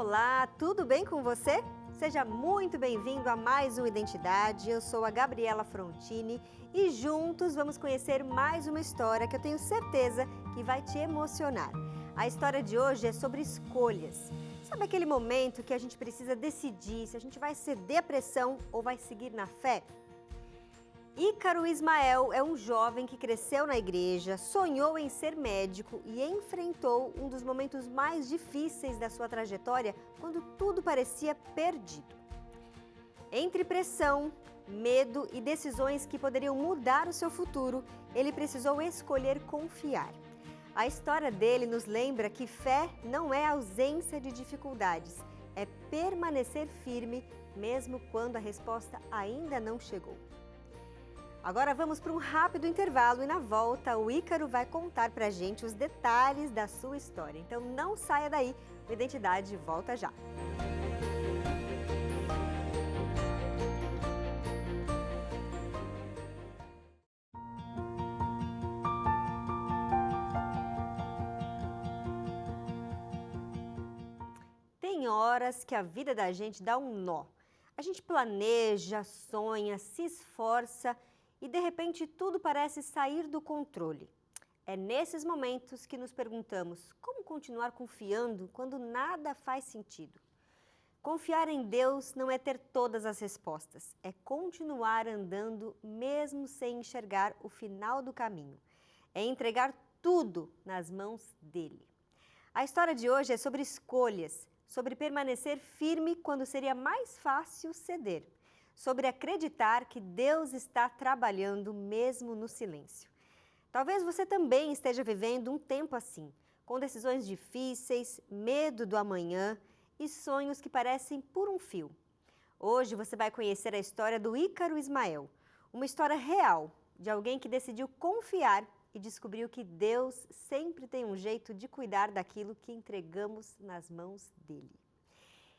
Olá, tudo bem com você? Seja muito bem-vindo a mais um Identidade. Eu sou a Gabriela Frontini e juntos vamos conhecer mais uma história que eu tenho certeza que vai te emocionar. A história de hoje é sobre escolhas. Sabe aquele momento que a gente precisa decidir se a gente vai ceder à pressão ou vai seguir na fé? Ícaro Ismael é um jovem que cresceu na igreja, sonhou em ser médico e enfrentou um dos momentos mais difíceis da sua trajetória quando tudo parecia perdido. Entre pressão, medo e decisões que poderiam mudar o seu futuro, ele precisou escolher confiar. A história dele nos lembra que fé não é ausência de dificuldades, é permanecer firme mesmo quando a resposta ainda não chegou. Agora vamos para um rápido intervalo e na volta o Ícaro vai contar pra gente os detalhes da sua história. Então não saia daí, o Identidade volta já. Tem horas que a vida da gente dá um nó. A gente planeja, sonha, se esforça e de repente tudo parece sair do controle. É nesses momentos que nos perguntamos como continuar confiando quando nada faz sentido. Confiar em Deus não é ter todas as respostas, é continuar andando mesmo sem enxergar o final do caminho. É entregar tudo nas mãos dele. A história de hoje é sobre escolhas, sobre permanecer firme quando seria mais fácil ceder, sobre acreditar que Deus está trabalhando mesmo no silêncio. Talvez você também esteja vivendo um tempo assim, com decisões difíceis, medo do amanhã e sonhos que parecem por um fio. Hoje você vai conhecer a história do Ícaro Ismael, uma história real de alguém que decidiu confiar e descobriu que Deus sempre tem um jeito de cuidar daquilo que entregamos nas mãos dele.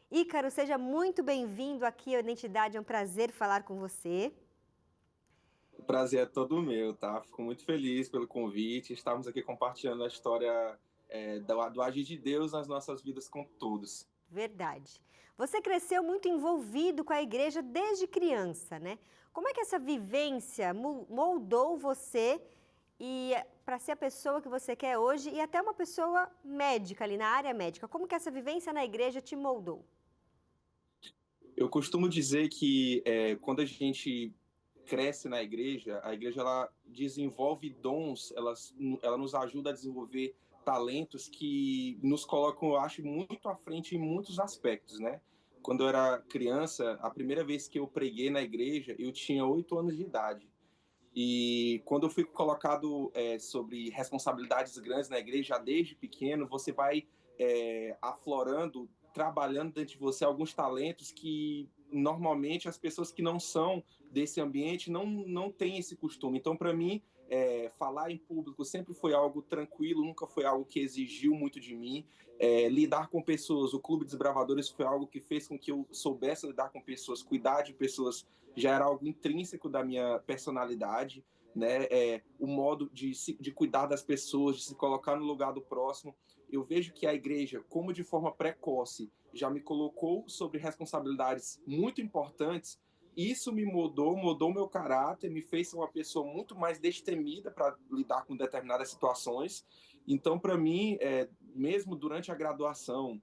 Ícaro, seja muito bem-vindo aqui ao Identidade, é um prazer falar com você. O prazer é todo meu, tá? Fico muito feliz pelo convite. Estamos aqui compartilhando a história do agir de Deus nas nossas vidas com todos. Verdade. Você cresceu muito envolvido com a igreja desde criança, né? Como é que essa vivência moldou você e para ser a pessoa que você quer hoje e até uma pessoa médica ali na área médica? Como que essa vivência na igreja te moldou? Eu costumo dizer que quando a gente cresce na igreja, a igreja ela desenvolve dons, ela nos ajuda a desenvolver talentos que nos colocam, eu acho, muito à frente em muitos aspectos, né? Quando eu era criança, a primeira vez que eu preguei na igreja, eu tinha 8 anos de idade. E quando eu fui colocado sobre responsabilidades grandes na igreja, já desde pequeno, você vai aflorando, trabalhando dentro de você alguns talentos que normalmente as pessoas que não são desse ambiente não têm esse costume. Então, para mim, falar em público sempre foi algo tranquilo, nunca foi algo que exigiu muito de mim. Lidar com pessoas, o Clube dos Bravadores foi algo que fez com que eu soubesse lidar com pessoas, cuidar de pessoas já era algo intrínseco da minha personalidade, né? O modo de cuidar das pessoas, de se colocar no lugar do próximo. Eu vejo que a igreja, como de forma precoce, já me colocou sobre responsabilidades muito importantes. Isso me mudou meu caráter, me fez ser uma pessoa muito mais destemida para lidar com determinadas situações. Então, para mim, mesmo durante a graduação,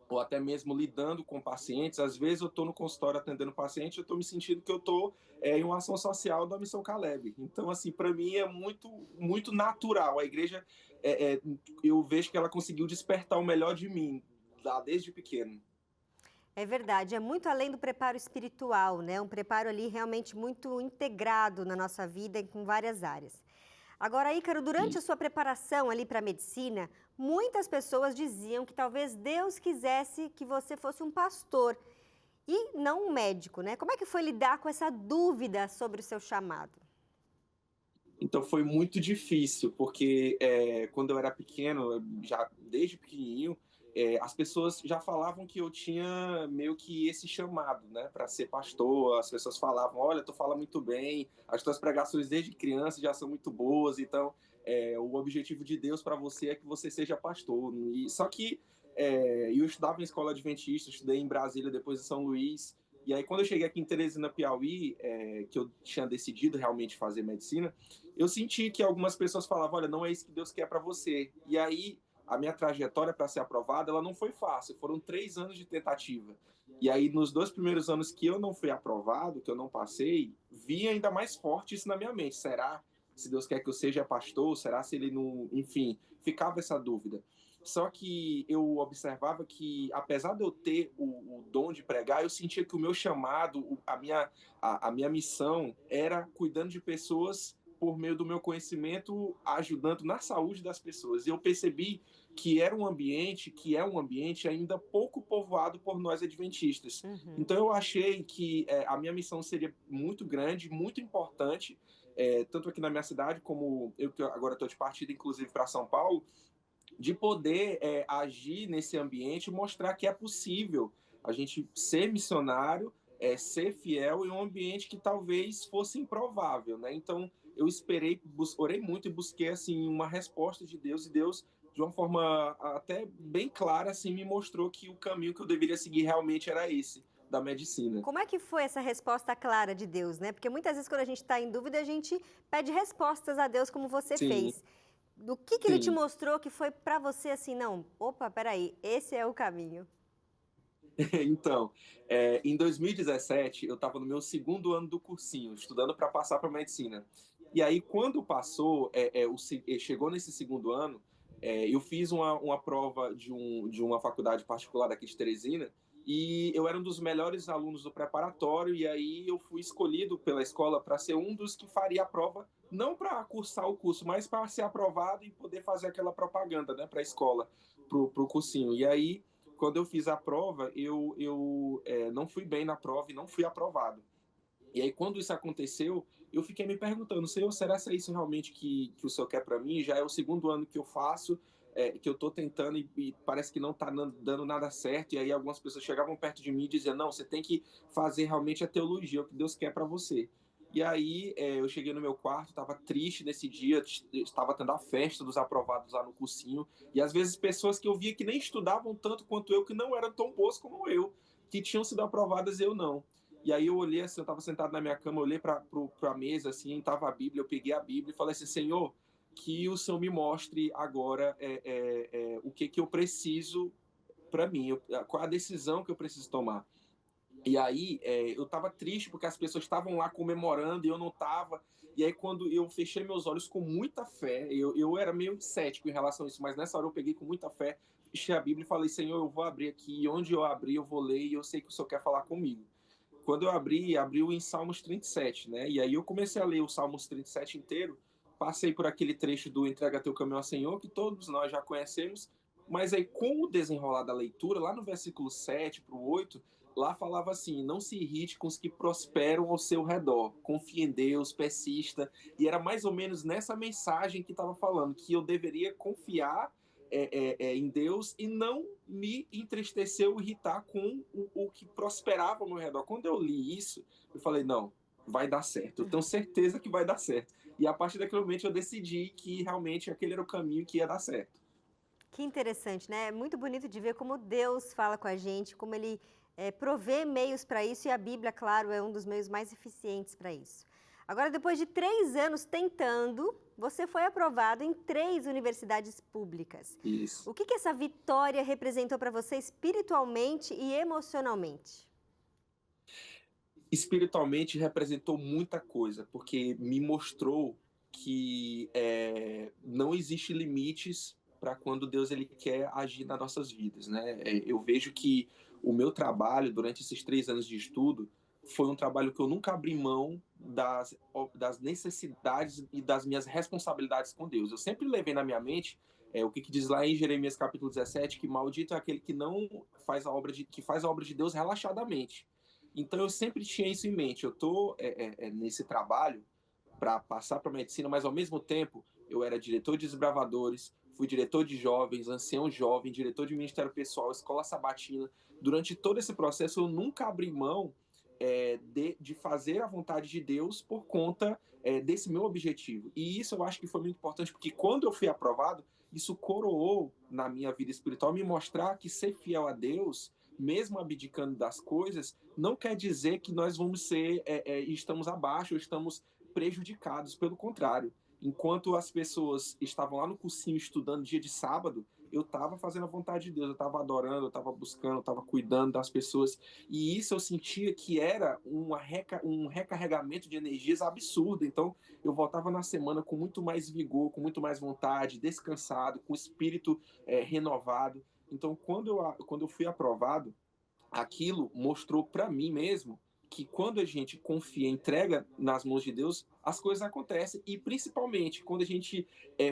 ou até mesmo lidando com pacientes, às vezes eu estou no consultório atendendo paciente, eu estou me sentindo que eu estou em uma ação social da Missão Caleb. Então, assim, para mim é muito, muito natural. A igreja, eu vejo que ela conseguiu despertar o melhor de mim, lá desde pequeno. É verdade, é muito além do preparo espiritual, né? Um preparo ali realmente muito integrado na nossa vida com várias áreas. Agora, Ícaro, durante a sua preparação ali para a medicina, muitas pessoas diziam que talvez Deus quisesse que você fosse um pastor e não um médico, né? Como é que foi lidar com essa dúvida sobre o seu chamado? Então foi muito difícil, porque quando eu era pequeno, já desde pequenininho, as pessoas já falavam que eu tinha meio que esse chamado, né, para ser pastor. As pessoas falavam: olha, tu fala muito bem, as tuas pregações desde criança já são muito boas, então o objetivo de Deus para você é que você seja pastor. E só que E eu estudava em escola adventista, estudei em Brasília, depois em São Luís. E aí, quando eu cheguei aqui em Teresina, Piauí, que eu tinha decidido realmente fazer medicina, eu senti que algumas pessoas falavam, olha, não é isso que Deus quer para você. E aí, a minha trajetória para ser aprovada, ela não foi fácil. Foram 3 anos de tentativa. E aí, nos 2 primeiros anos que eu não fui aprovado, que eu não passei, vi ainda mais forte isso na minha mente. Será se Deus quer que eu seja pastor? Será se ele não... Enfim, ficava essa dúvida. Só que eu observava que, apesar de eu ter o dom de pregar, eu sentia que o meu chamado, a minha missão era cuidando de pessoas por meio do meu conhecimento, ajudando na saúde das pessoas. E eu percebi que era um ambiente, que é um ambiente ainda pouco povoado por nós adventistas. Uhum. Então eu achei que a minha missão seria muito grande, muito importante, tanto aqui na minha cidade, como eu que agora estou de partida, inclusive, para São Paulo, de poder agir nesse ambiente e mostrar que é possível a gente ser missionário, ser fiel em um ambiente que talvez fosse improvável, né? Então, eu esperei, orei muito e busquei, assim, uma resposta de Deus, e Deus, de uma forma até bem clara, assim, me mostrou que o caminho que eu deveria seguir realmente era esse, da medicina. Como é que foi essa resposta clara de Deus, né? Porque muitas vezes quando a gente está em dúvida, a gente pede respostas a Deus como você Sim, fez. Do que ele te sim. mostrou que foi para você assim, não, opa, peraí, esse é o caminho? Então, em 2017, eu estava no meu segundo ano do cursinho, estudando para passar para medicina. E aí, quando passou, chegou nesse segundo ano, eu fiz uma prova de uma faculdade particular aqui de Teresina, e eu era um dos melhores alunos do preparatório, e aí eu fui escolhido pela escola para ser um dos que faria a prova, não para cursar o curso, mas para ser aprovado e poder fazer aquela propaganda, né, para a escola, para o cursinho. E aí, quando eu fiz a prova, eu não fui bem na prova e não fui aprovado. E aí, quando isso aconteceu, eu fiquei me perguntando, Senhor, será que é isso realmente que o Senhor quer para mim? Já é o segundo ano que eu faço, que eu estou tentando e parece que não está dando nada certo. E aí, algumas pessoas chegavam perto de mim e diziam, não, você tem que fazer realmente a teologia, o que Deus quer para você. E aí, eu cheguei no meu quarto, estava triste nesse dia, estava tendo a festa dos aprovados lá no cursinho, e às vezes pessoas que eu via que nem estudavam tanto quanto eu, que não eram tão boas como eu, que tinham sido aprovadas e eu não. E aí eu olhei assim, eu estava sentado na minha cama, eu olhei para a mesa, assim, estava a Bíblia, eu peguei a Bíblia e falei assim, Senhor, que o Senhor me mostre agora o que eu preciso para mim, qual a decisão que eu preciso tomar. E aí eu estava triste porque as pessoas estavam lá comemorando e eu não estava. E aí quando eu fechei meus olhos com muita fé, eu era meio cético em relação a isso, mas nessa hora eu peguei com muita fé, fechei a Bíblia e falei, Senhor, eu vou abrir aqui, e onde eu abrir eu vou ler e eu sei que o Senhor quer falar comigo. Quando eu abriu em Salmos 37, né? E aí eu comecei a ler o Salmos 37 inteiro, passei por aquele trecho do Entrega teu caminho ao Senhor, que todos nós já conhecemos, mas aí com o desenrolar da leitura, lá no versículo 7 para o 8, lá falava assim, não se irrite com os que prosperam ao seu redor, confie em Deus, persista, e era mais ou menos nessa mensagem que estava falando, que eu deveria confiar em Deus e não me entristecer ou irritar com o que prosperava ao meu redor. Quando eu li isso, eu falei, não, vai dar certo, eu tenho certeza que vai dar certo. E a partir daquele momento eu decidi que realmente aquele era o caminho que ia dar certo. Que interessante, né? É muito bonito de ver como Deus fala com a gente, como Ele provê meios para isso, e a Bíblia, claro, é um dos meios mais eficientes para isso. Agora, depois de 3 anos tentando, você foi aprovado em 3 universidades públicas. Isso. O que essa vitória representou para você espiritualmente e emocionalmente? Espiritualmente representou muita coisa, porque me mostrou que não existe limites para quando Deus ele quer agir nas nossas vidas, né? Eu vejo que o meu trabalho durante esses 3 anos de estudo foi um trabalho que eu nunca abri mão das necessidades e das minhas responsabilidades com Deus. Eu sempre levei na minha mente o que diz lá em Jeremias capítulo 17, que maldito é aquele que não faz a obra que faz a obra de Deus relaxadamente. Então eu sempre tinha isso em mente. Eu estou nesse trabalho para passar para a medicina, mas ao mesmo tempo eu era diretor de desbravadores, fui diretor de jovens, ancião jovem, diretor de ministério pessoal, escola sabatina. Durante todo esse processo eu nunca abri mão de fazer a vontade de Deus por conta desse meu objetivo. E isso eu acho que foi muito importante, porque quando eu fui aprovado, isso coroou na minha vida espiritual, me mostrar que ser fiel a Deus, mesmo abdicando das coisas, não quer dizer que nós vamos estamos abaixo, ou estamos prejudicados, pelo contrário. Enquanto as pessoas estavam lá no cursinho estudando dia de sábado, eu estava fazendo a vontade de Deus, eu estava adorando, eu estava buscando, eu estava cuidando das pessoas. E isso eu sentia que era um recarregamento de energias absurdo. Então, eu voltava na semana com muito mais vigor, com muito mais vontade, descansado, com o espírito renovado. Então, quando eu fui aprovado, aquilo mostrou para mim mesmo que quando a gente confia, entrega nas mãos de Deus, as coisas acontecem. E principalmente quando a gente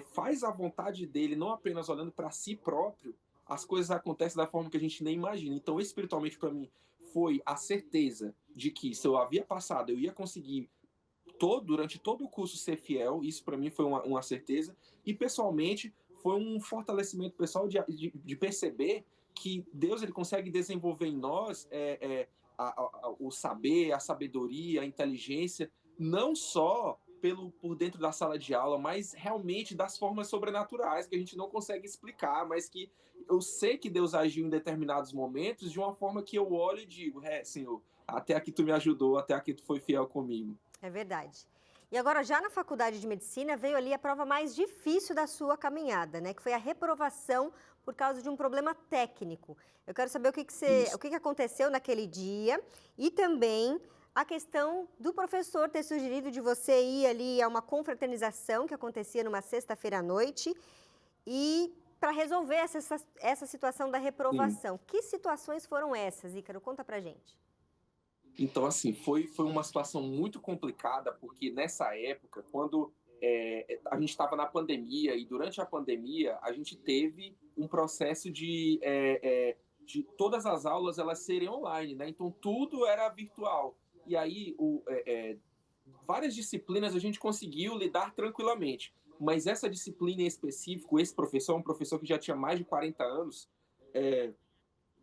faz a vontade dele, não apenas olhando para si próprio, as coisas acontecem da forma que a gente nem imagina. Então, espiritualmente, para mim, foi a certeza de que se eu havia passado, eu ia conseguir durante todo o curso ser fiel. Isso para mim foi uma certeza. E pessoalmente, foi um fortalecimento pessoal de perceber que Deus ele consegue desenvolver em nós o saber, a sabedoria, a inteligência, não só por dentro da sala de aula, mas realmente das formas sobrenaturais que a gente não consegue explicar, mas que eu sei que Deus agiu em determinados momentos de uma forma que eu olho e digo, Senhor, até aqui tu me ajudou, até aqui tu foi fiel comigo. É verdade. E agora, já na faculdade de medicina, veio ali a prova mais difícil da sua caminhada, né? Que foi a reprovação por causa de um problema técnico. Eu quero saber o que aconteceu naquele dia e também a questão do professor ter sugerido de você ir ali a uma confraternização que acontecia numa sexta-feira à noite e para resolver essa situação da reprovação. Sim. Que situações foram essas, Ícaro? Conta pra gente. Então, assim, foi uma situação muito complicada, porque nessa época, quando a gente estava na pandemia, e durante a pandemia, a gente teve um processo de todas as aulas elas serem online, né? Então, tudo era virtual. E aí, várias disciplinas a gente conseguiu lidar tranquilamente. Mas essa disciplina em específico, esse professor, um professor que já tinha mais de 40 anos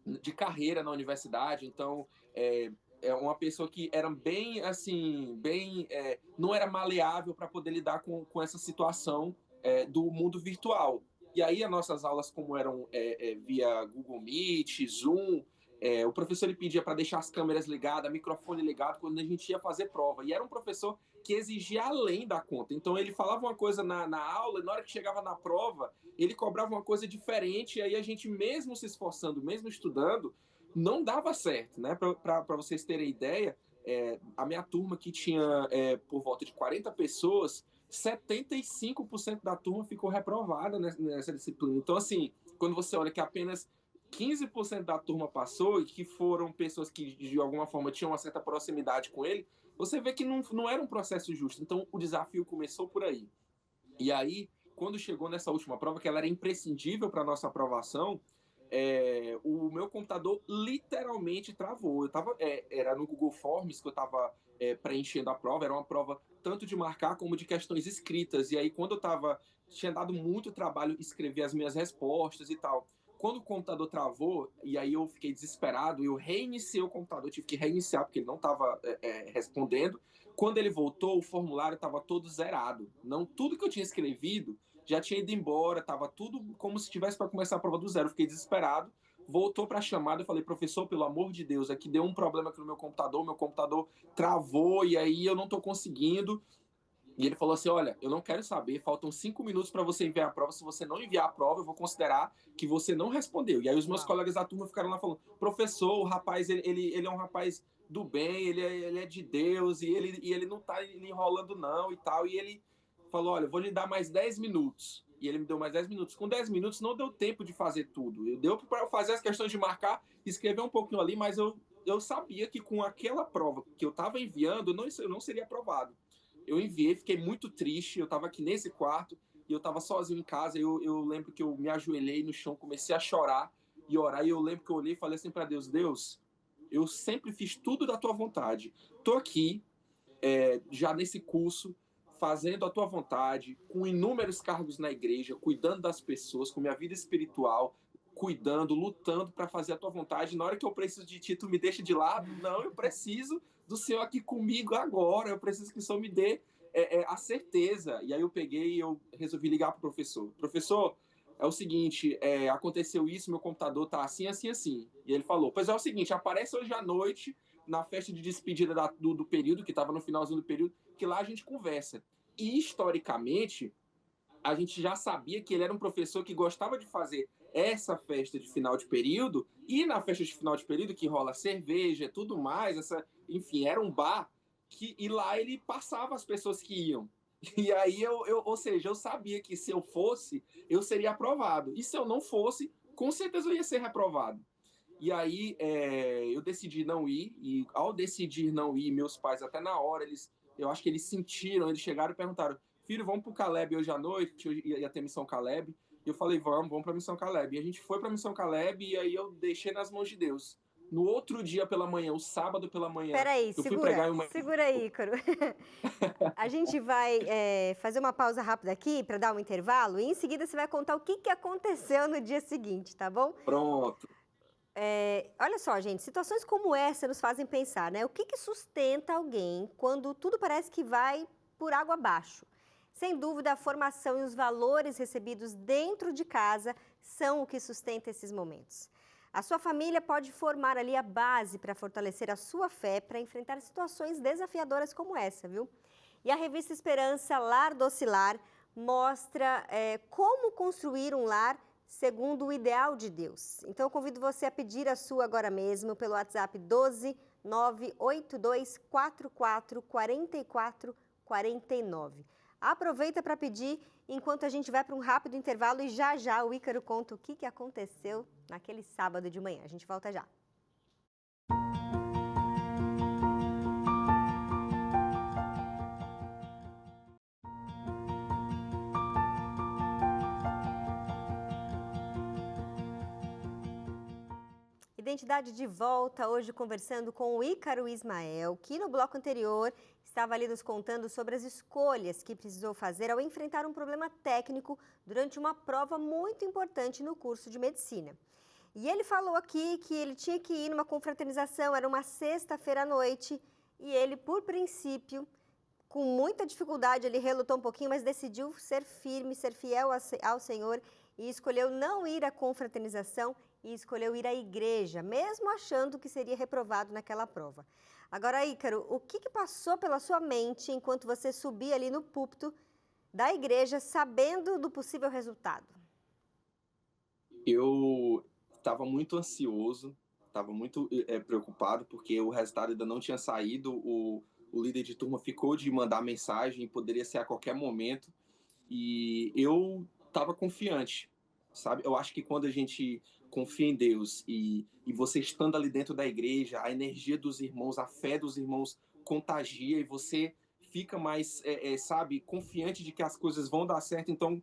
de carreira na universidade, então uma pessoa que era bem assim, não era maleável para poder lidar com essa situação do mundo virtual. E aí as nossas aulas, como eram via Google Meet, Zoom, o professor ele pedia para deixar as câmeras ligadas, microfone ligado quando a gente ia fazer prova. E era um professor que exigia além da conta. Então ele falava uma coisa na aula e na hora que chegava na prova, ele cobrava uma coisa diferente. E aí a gente, mesmo se esforçando, mesmo estudando, não dava certo, né? Para vocês terem ideia, a minha turma, que tinha por volta de 40 pessoas, 75% da turma ficou reprovada nessa disciplina. Então, assim, quando você olha que apenas 15% da turma passou e que foram pessoas que, de alguma forma, tinham uma certa proximidade com ele, você vê que não era um processo justo. Então, o desafio começou por aí. E aí, quando chegou nessa última prova, que ela era imprescindível para a nossa aprovação, o meu computador literalmente travou. Era no Google Forms que eu estava preenchendo a prova, era uma prova tanto de marcar como de questões escritas. E aí, quando tinha dado muito trabalho escrever as minhas respostas e tal. Quando o computador travou, e aí eu fiquei desesperado, eu reiniciei o computador, eu tive que reiniciar, porque ele não estava respondendo. Quando ele voltou, o formulário estava todo zerado. Não, tudo que eu tinha escrevido já tinha ido embora, estava tudo como se tivesse para começar a prova do zero. Eu fiquei desesperado, voltou para a chamada, eu falei, professor, pelo amor de Deus, aqui deu um problema aqui no meu computador travou, e aí eu não estou conseguindo. E ele falou assim, olha, eu não quero saber, faltam 5 minutos para você enviar a prova, se você não enviar a prova, eu vou considerar que você não respondeu. E aí os meus colegas da turma ficaram lá falando, professor, o rapaz, ele é um rapaz do bem, ele é de Deus, e ele não tá enrolando não e tal. E ele falou, olha, eu vou lhe dar mais 10 minutos. E ele me deu mais 10 minutos. Com 10 minutos não deu tempo de fazer tudo. Deu para eu fazer as questões de marcar, escrever um pouquinho ali, mas eu sabia que com aquela prova que eu estava enviando, eu não seria aprovado. Eu enviei, fiquei muito triste, eu estava aqui nesse quarto e eu estava sozinho em casa. Eu lembro que eu me ajoelhei no chão, comecei a chorar e orar. E eu lembro que eu olhei e falei assim para Deus, Deus, eu sempre fiz tudo da tua vontade. Estou aqui, já nesse curso, fazendo a tua vontade, com inúmeros cargos na igreja, cuidando das pessoas, com minha vida espiritual, cuidando, lutando para fazer a tua vontade. Na hora que eu preciso de ti, tu me deixa de lado? Não, eu preciso do Senhor aqui comigo agora, eu preciso que o Senhor me dê a certeza. E aí eu peguei e eu resolvi ligar para o professor. Professor, é o seguinte, aconteceu isso, meu computador tá assim, assim, assim. E ele falou, pois é o seguinte, aparece hoje à noite, na festa de despedida do período, que estava no finalzinho do período, que lá a gente conversa. E, historicamente, a gente já sabia que ele era um professor que gostava de fazer essa festa de final de período, e na festa de final de período, que rola cerveja, tudo mais, enfim, era um bar, e lá ele passava as pessoas que iam. E aí, ou seja, eu sabia que se eu fosse, eu seria aprovado. E se eu não fosse, com certeza eu ia ser reprovado. E aí eu decidi não ir, e ao decidir não ir, meus pais até na hora, eu acho que eles sentiram, eles chegaram e perguntaram, filho, vamos pro Caleb hoje à noite, eu ia ter Missão Caleb, e eu falei, vamos pra Missão Caleb. E a gente foi pra Missão Caleb, e aí eu deixei nas mãos de Deus. No outro dia pela manhã, o sábado pela manhã, Peraí, eu fui pregar em uma... segura aí, Ícaro. A gente vai fazer uma pausa rápida aqui para dar um intervalo, e em seguida você vai contar o que aconteceu no dia seguinte, tá bom? Pronto. Olha só, gente, situações como essa nos fazem pensar, né? O que sustenta alguém quando tudo parece que vai por água abaixo? Sem dúvida, a formação e os valores recebidos dentro de casa são o que sustenta esses momentos. A sua família pode formar ali a base para fortalecer a sua fé para enfrentar situações desafiadoras como essa, viu? E a revista Esperança Lar Docilar mostra como construir um lar segundo o ideal de Deus. Então, eu convido você a pedir a sua agora mesmo pelo WhatsApp 12 982 44 44 49. Aproveita para pedir enquanto a gente vai para um rápido intervalo e já já o Ícaro conta o que aconteceu naquele sábado de manhã. A gente volta já. Identidade de volta, hoje conversando com o Ícaro Ismael, que no bloco anterior estava ali nos contando sobre as escolhas que precisou fazer ao enfrentar um problema técnico durante uma prova muito importante no curso de medicina. E ele falou aqui que ele tinha que ir numa confraternização, era uma sexta-feira à noite, e ele, por princípio, com muita dificuldade, ele relutou um pouquinho, mas decidiu ser firme, ser fiel ao Senhor e escolheu não ir à confraternização e escolheu ir à igreja, mesmo achando que seria reprovado naquela prova. Agora, Ícaro, o que passou pela sua mente enquanto você subia ali no púlpito da igreja, sabendo do possível resultado? Eu estava muito ansioso, estava muito preocupado, porque o resultado ainda não tinha saído, o líder de turma ficou de mandar mensagem, poderia ser a qualquer momento, e eu estava confiante, sabe? Eu acho que quando a gente confia em Deus e você estando ali dentro da igreja, a energia dos irmãos, a fé dos irmãos contagia e você fica mais, sabe, confiante de que as coisas vão dar certo. Então,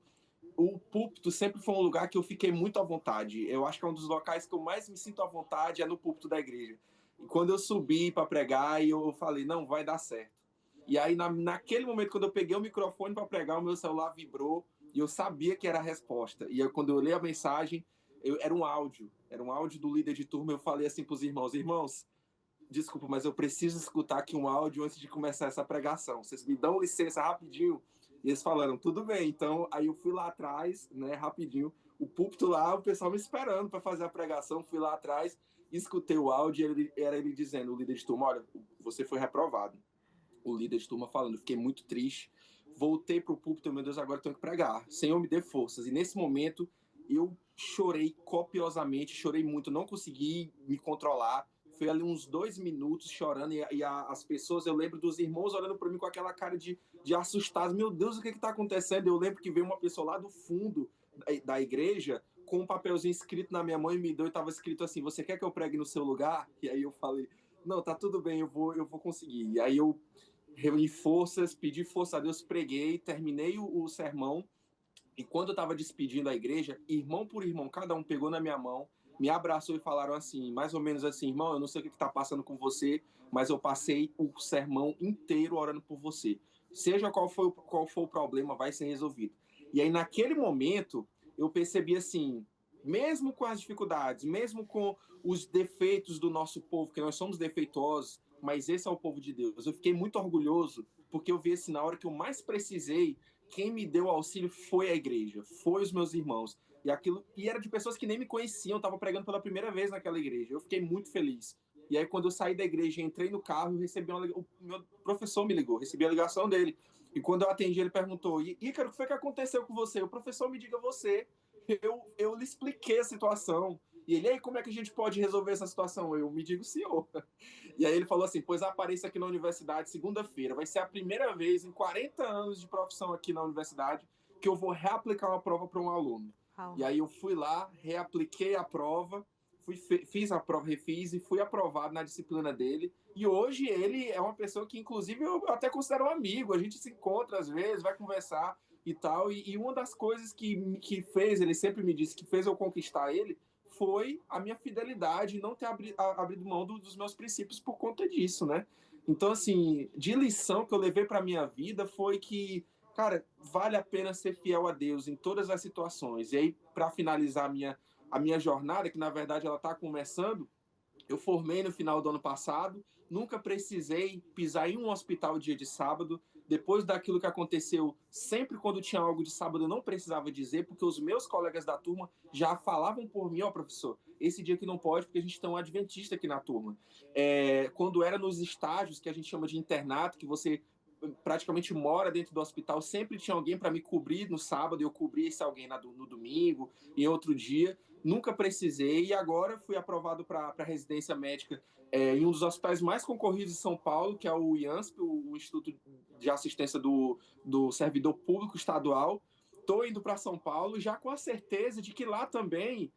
o púlpito sempre foi um lugar que eu fiquei muito à vontade. Eu acho que é um dos locais que eu mais me sinto à vontade é no púlpito da igreja. E quando eu subi para pregar, eu falei, não, vai dar certo. E aí, naquele momento, quando eu peguei o microfone para pregar, o meu celular vibrou e eu sabia que era a resposta. E aí, quando eu olhei a mensagem, era um áudio do líder de turma. Eu falei assim para os irmãos, desculpa, mas eu preciso escutar aqui um áudio antes de começar essa pregação. Vocês me dão licença rapidinho? E eles falaram, tudo bem. Então, aí eu fui lá atrás, né, rapidinho, o púlpito lá, o pessoal me esperando para fazer a pregação, fui lá atrás, escutei o áudio e era ele dizendo, o líder de turma, olha, você foi reprovado. O líder de turma falando, fiquei muito triste, voltei para o púlpito, meu Deus, agora eu tenho que pregar. Senhor, me dê forças. E nesse momento, eu chorei copiosamente, chorei muito, não consegui me controlar. Foi ali uns 2 minutos chorando e as pessoas, eu lembro dos irmãos olhando para mim com aquela cara de assustados. Meu Deus, o que está acontecendo? Eu lembro que veio uma pessoa lá do fundo da igreja com um papelzinho escrito na minha mão e me deu e estava escrito assim, você quer que eu pregue no seu lugar? E aí eu falei, não, tá tudo bem, eu vou conseguir. E aí eu reuni forças, pedi força a Deus, preguei, terminei o sermão. E quando eu estava despedindo a igreja, irmão por irmão, cada um pegou na minha mão, me abraçou e falaram assim, mais ou menos assim, irmão, eu não sei o que está passando com você, mas eu passei o sermão inteiro orando por você. Seja qual for o problema, vai ser resolvido. E aí, naquele momento, eu percebi assim, mesmo com as dificuldades, mesmo com os defeitos do nosso povo, que nós somos defeituosos, mas esse é o povo de Deus. Eu fiquei muito orgulhoso, porque eu vi assim, na hora que eu mais precisei, quem me deu auxílio foi a igreja, foi os meus irmãos. E era de pessoas que nem me conheciam, estava pregando pela primeira vez naquela igreja. Eu fiquei muito feliz. E aí, quando eu saí da igreja e entrei no carro, o meu professor me ligou, recebi a ligação dele. E quando eu atendi, ele perguntou: Ícaro, o que foi que aconteceu com você? O professor me diga você. Eu lhe expliquei a situação. E ele, aí, como é que a gente pode resolver essa situação? Eu me digo, senhor. E aí ele falou assim: pois apareça aqui na universidade segunda-feira. Vai ser a primeira vez em 40 anos de profissão aqui na universidade que eu vou reaplicar uma prova para um aluno. E aí eu fui lá, reapliquei a prova, fiz a prova, refiz e fui aprovado na disciplina dele. E hoje ele é uma pessoa que, inclusive, eu até considero um amigo. A gente se encontra às vezes, vai conversar e tal. E uma das coisas que fez, ele sempre me disse, que fez eu conquistar ele, foi a minha fidelidade, não ter abrido mão dos meus princípios por conta disso, né? Então, assim, de lição que eu levei para minha vida foi que, cara, vale a pena ser fiel a Deus em todas as situações. E aí, para finalizar a minha jornada, que na verdade ela está começando, eu formei no final do ano passado, nunca precisei pisar em um hospital dia de sábado. Depois daquilo que aconteceu, sempre quando tinha algo de sábado eu não precisava dizer, porque os meus colegas da turma já falavam por mim: ó, professor, esse dia que não pode, porque a gente tem um adventista aqui na turma. Quando era nos estágios, que a gente chama de internato, que você praticamente mora dentro do hospital, sempre tinha alguém para me cobrir no sábado, eu cobria esse alguém no domingo, em outro dia. Nunca precisei, e agora fui aprovado para residência médica em um dos hospitais mais concorridos de São Paulo, que é o IANSP, o Instituto de Assistência do Servidor Público Estadual. Estou indo para São Paulo já com a certeza de que lá também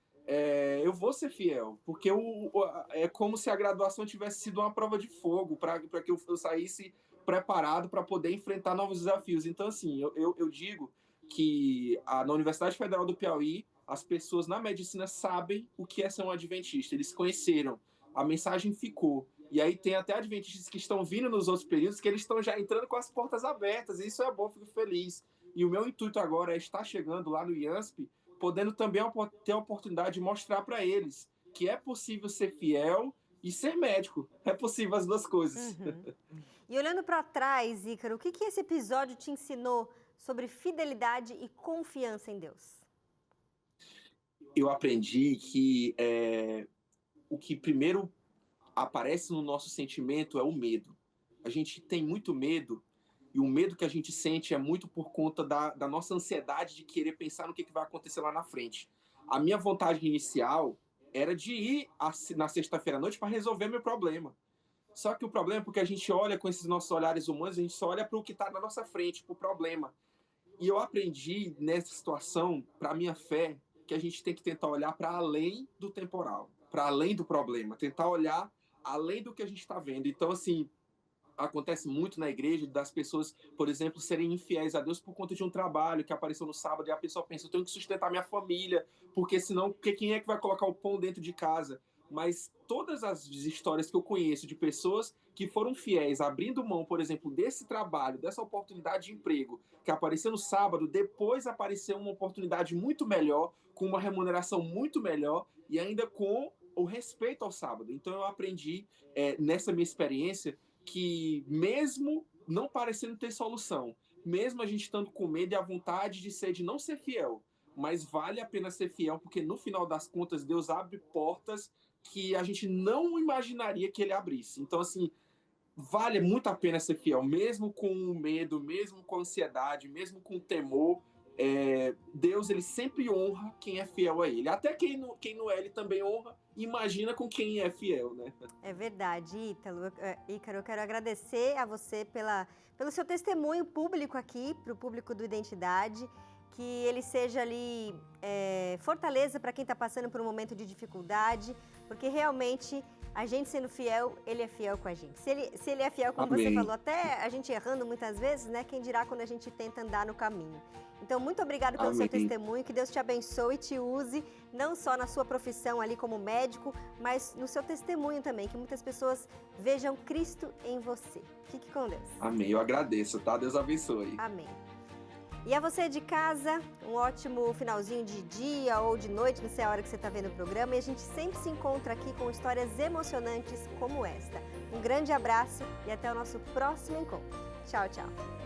eu vou ser fiel, porque é como se a graduação tivesse sido uma prova de fogo para que eu saísse preparado para poder enfrentar novos desafios. Então, assim, eu digo que na Universidade Federal do Piauí, as pessoas na medicina sabem o que é ser um adventista. Eles conheceram, a mensagem ficou. E aí tem até adventistas que estão vindo nos outros períodos, que eles estão já entrando com as portas abertas. E isso é bom, fico feliz. E o meu intuito agora é estar chegando lá no IANSP, podendo também ter a oportunidade de mostrar para eles que é possível ser fiel e ser médico. É possível as duas coisas. Uhum. E olhando para trás, Ícaro, o que esse episódio te ensinou sobre fidelidade e confiança em Deus? Eu aprendi que o que primeiro aparece no nosso sentimento é o medo. A gente tem muito medo, e o medo que a gente sente é muito por conta da nossa ansiedade de querer pensar no que vai acontecer lá na frente. A minha vontade inicial era de ir na sexta-feira à noite para resolver meu problema. Só que o problema é porque a gente olha com esses nossos olhares humanos, a gente só olha para o que está na nossa frente, para o problema. E eu aprendi nessa situação, para a minha fé, que a gente tem que tentar olhar para além do temporal, para além do problema, tentar olhar além do que a gente está vendo. Então, assim, acontece muito na igreja das pessoas, por exemplo, serem infiéis a Deus por conta de um trabalho que apareceu no sábado e a pessoa pensa: eu tenho que sustentar minha família, porque senão quem é que vai colocar o pão dentro de casa? Mas todas as histórias que eu conheço de pessoas que foram fiéis, abrindo mão, por exemplo, desse trabalho, dessa oportunidade de emprego que apareceu no sábado, depois apareceu uma oportunidade muito melhor, com uma remuneração muito melhor e ainda com o respeito ao sábado. Então eu aprendi nessa minha experiência que, mesmo não parecendo ter solução, mesmo a gente estando com medo e a vontade de não ser fiel, mas vale a pena ser fiel, porque no final das contas Deus abre portas que a gente não imaginaria que ele abrisse. Então, assim, vale muito a pena ser fiel, mesmo com medo, mesmo com ansiedade, mesmo com temor. Deus, ele sempre honra quem é fiel a ele. Até quem não é, ele também honra. Imagina com quem é fiel, né? É verdade, Ícaro. Eu quero agradecer a você pelo seu testemunho público aqui, para o público do Identidade. Que ele seja ali fortaleza para quem está passando por um momento de dificuldade, porque realmente a gente sendo fiel, ele é fiel com a gente. Se ele é fiel, como Amém. Você falou, até a gente errando muitas vezes, né? Quem dirá quando a gente tenta andar no caminho. Então, muito obrigado pelo seu testemunho, que Deus te abençoe e te use, não só na sua profissão ali como médico, mas no seu testemunho também, que muitas pessoas vejam Cristo em você. Fique com Deus. Amém, eu agradeço, tá? Deus abençoe. Amém. E a você de casa, um ótimo finalzinho de dia ou de noite, não sei a hora que você está vendo o programa, e a gente sempre se encontra aqui com histórias emocionantes como esta. Um grande abraço e até o nosso próximo encontro. Tchau, tchau!